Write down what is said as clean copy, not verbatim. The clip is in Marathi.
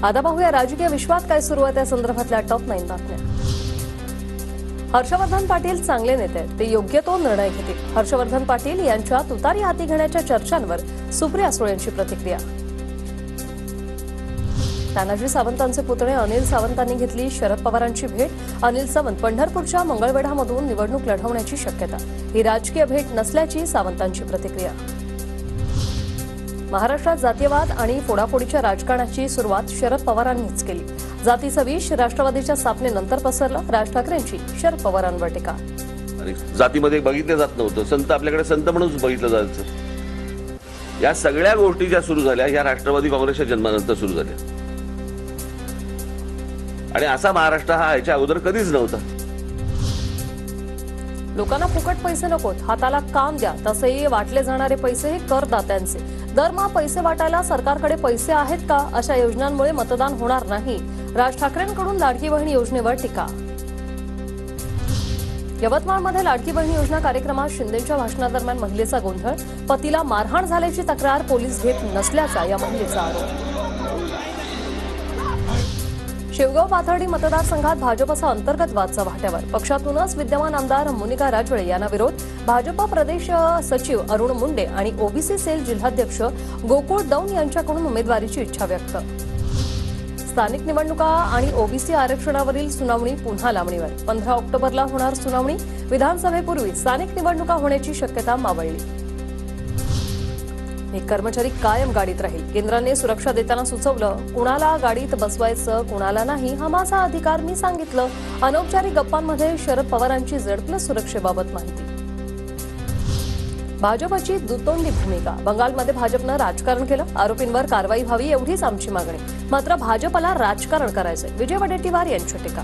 आता पाहूया राजकीय विश्वात काय सुरू आहे त्या संदर्भातल्या टॉप 9 बातम्या। हर्षवर्धन पाटील चांगले नेते, ते योग्य तो निर्णय घेतील। हर्षवर्धन पाटील यांच्या तुतारी हाती घेण्याच्या चर्चांवर सुप्रिया सुळे यांची प्रतिक्रिया। तानाजी सावंतांचे पुतणे अनिल सावंतांनी घेतली शरद पवारांची भेट। अनिल सावंत पंढरपूरच्या मंगळवेढामधून निवडणूक लढवण्याची शक्यता। ही राजकीय भेट नसल्याची सावंतांची प्रतिक्रिया। महाराष्ट्रात जातीयवाद आणि फोडाफोडीच्या राजकारणाची सुरुवात शरद पवारांनीच केली। जातीचं विष राष्ट्रवादीच्या स्थापनेनंतर पसरलं। राज ठाकरेंची शरद पवारांवर टीका। जातीमध्ये बघितलं जात नव्हतं, संत आपल्याकडे संत म्हणून बघितलं जायचं। या सगळ्या गोष्टी ज्या सुरू झाल्या या राष्ट्रवादी काँग्रेसच्या जन्मानंतर सुरू झाल्या आणि असा महाराष्ट्र हा याच्या अगोदर कधीच नव्हता। लोकांना फुकट पैसे नकोत, हाताला काम द्या। तसेही वाटले जाणारे पैसे हे करदात्यांचे। दरमहा पैसे वाटायला सरकारकडे पैसे आहेत का? अशा योजनांमुळे मतदान होणार नाही। राज ठाकरेंकडून लाडकी बहीण योजनेवर टीका। यवतमाळमध्ये लाडकी बहीण योजना कार्यक्रमात शिंदेंच्या भाषणादरम्यान महिलेचा गोंधळ। पतीला मारहाण झाल्याची तक्रार पोलीस घेत नसल्याचा या महिलेचा आरोप। शेवगाव पाथर्डी मतदारसंघात भाजपचा अंतर्गत वाद चव्हाट्यावर। पक्षातूनच विद्यमान आमदार मोनिका राजवळे यांना विरोध। भाजप प्रदेश सचिव अरुण मुंडे आणि ओबीसी सेल जिल्हाध्यक्ष गोकुळ दौंड यांच्याकडून उमेदवारीची इच्छा व्यक्त। स्थानिक निवडणुका आणि ओबीसी आरक्षणावरील सुनावणी पुन्हा लांबणीवर। 15 ऑक्टोबरला होणार सुनावणी। विधानसभेपूर्वी स्थानिक निवडणुका होण्याची शक्यता मावळली। एक कर्मचारी कायम गाडीत राहील। केंद्राने सुरक्षा देताना सुचवलं, कुणाला गाडीत बसवायचं कुणाला नाही हा माझा अधिकार, मी सांगितलं। अनौपचारिक गप्पांमध्ये शरद पवारांची झेड+ सुरक्षेबाबत माहिती। भाजपची दुतोंडी भूमिका। बंगालमध्ये भाजपनं राजकारण केलं। आरोपींवर कारवाई व्हावी एवढीच आमची मागणी। मात्र भाजपला राजकारण करायचंय, विजय वडेट्टीवार यांची टीका।